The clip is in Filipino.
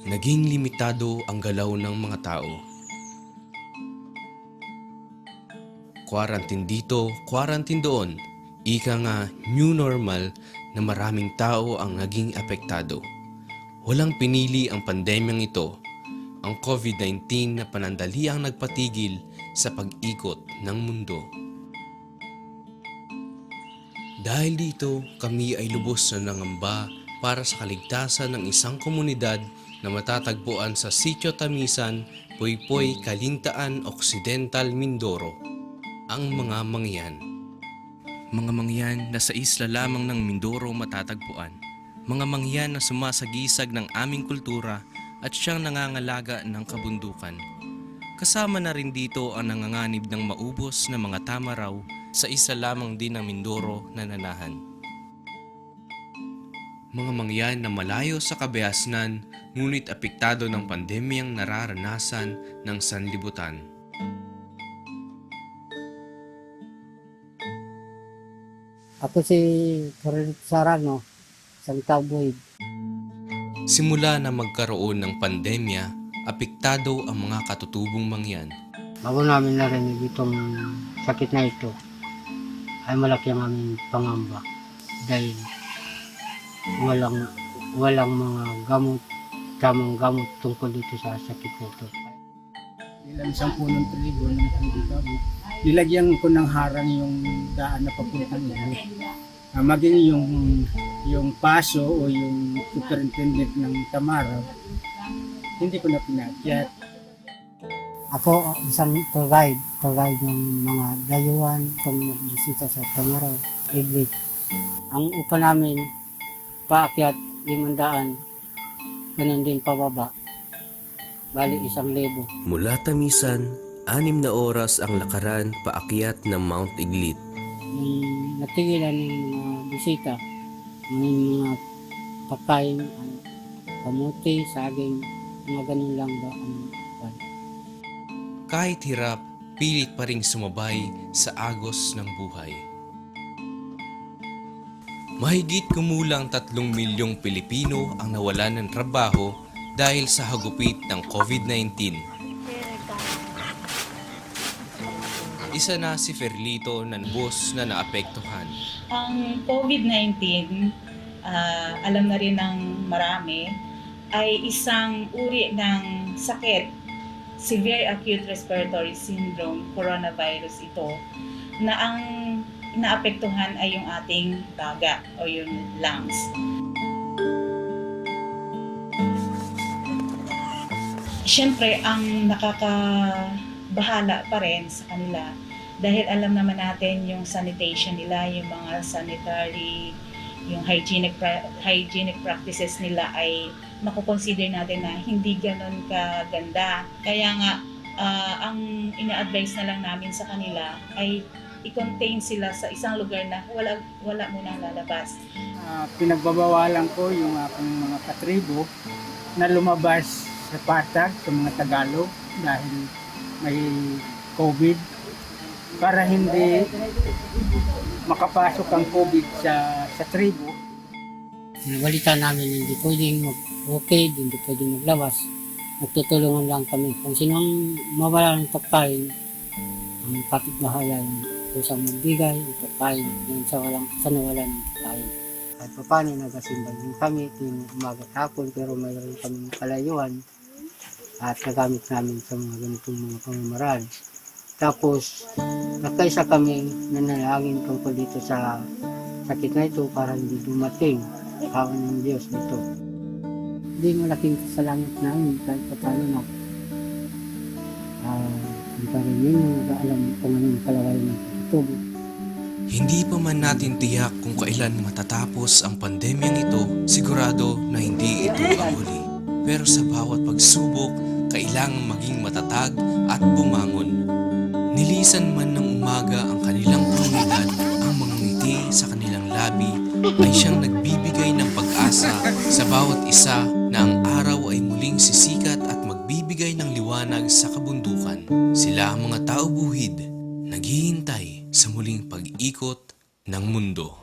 Naging limitado ang galaw ng mga tao. Quarantine dito, quarantine doon. Ika nga new normal na maraming tao ang naging apektado. Walang pinili ang pandemyang ito, ang COVID-19 na panandaliang nagpatigil sa pag-ikot ng mundo. Dahil dito, kami ay lubos na nangamba para sa kaligtasan ng isang komunidad na matatagpuan sa Sitio Tamisan, Poypoy, Calintaan, Occidental, Mindoro. Ang mga mangyan. Mga mangyan na sa isla lamang ng Mindoro matatagpuan. Mga mangyan na sumasagisag ng aming kultura at siyang nangangalaga ng kabundukan. Kasama na rin dito ang nanganganib ng maubos na mga tamaraw sa isa lamang din ng Mindoro na nanahan. Mga mangyan na malayo sa kabayasnan ngunit apektado ng pandemyang nararanasan ng sanlibutan. Ako si Coronel Sarano, isang cowboy. Simula na magkaroon ng pandemya, apektado ang mga katutubong mangyan. Bago namin narinig itong sakit na ito, ay malaki ang aming pangamba. Dahil walang mga gamot, tamang gamot tungkol dito sa sakit na ito. Ilang 10 tribo ng Panginoon. Nilagyan ko ng harang yung daan na papuntang ilo. Maging yung paso o yung superintendent ng Tamaraw, hindi ko na pinakyat. Ako, isang tour guide ng mga dayuhan kung nagbisita sa Tamaraw, Ibig. Ang upa namin, paakyat 500, ganun din pababa, bali 1,000. Mula Tamisan, 6 na oras ang lakaran paakyat ng Mount Iglit. Yung natigilan ng mga bisita, ng mga pagkain, kamuti, saging, mga ganun lang ba ang bali. Kahit hirap, pilit pa ring sumabay sa agos ng buhay. Mahigit kumulang 3 milyong Pilipino ang nawalan ng trabaho dahil sa hagupit ng COVID-19. Isa na si Ferlito na boss na naapektuhan. Ang COVID-19, alam na rin ng marami, ay isang uri ng sakit, Severe Acute Respiratory Syndrome, coronavirus ito, na ang naapektuhan ay yung ating baga o yung lungs. Siyempre, ang nakakabahala pa rin sa kanila dahil alam naman natin yung sanitation nila, yung mga sanitary, yung hygienic practices nila ay makukonsider natin na hindi ganun kaganda. Kaya nga, ang ina-advise na lang namin sa kanila ay i-contain sila sa isang lugar na wala munang lalabas. Pinagbabawalan ko yung aking mga katribo na lumabas sa patag sa mga Tagalog dahil may COVID para hindi makapasok ang COVID sa tribo. Nabalita namin hindi pwedeng mag-okay, hindi pwedeng maglabas. Nagtutulungan lang kami. Kung sinong mawala ng pagkain, ang kapitbahayan kusang magbigay ng pagkain sa nawalan ng pagkain. At paano nagasimbal din kami tuwing umaga at hapon, pero mayroon kami kalayuan at nagamit namin sa mga ganitong mga pamamaraan. Tapos, nagkaisa kami nanalangin tungkol dito sa sakit na ito para hindi dumating kawan ng Diyos dito. Hindi malaking kasalamat namin kahit paano na hindi pa rin yun alam kung anong kalagayan ng tubo. Hindi pa man natin tiyak kung kailan matatapos ang pandemyang ito, sigurado na hindi ito ang huli. Pero sa bawat pagsubok, kailangang maging matatag at bumangon. Nilisan man ng umaga ang kanilang komunidad, ang mga ngiti sa kanilang labi ay siyang nagbibigay ng pag-asa sa bawat isa na ang araw ay muling sisikat at magbibigay ng liwanag sa kabundukan. Sila ang mga tao buhid, naghihintay sa muling pag-ikot ng mundo.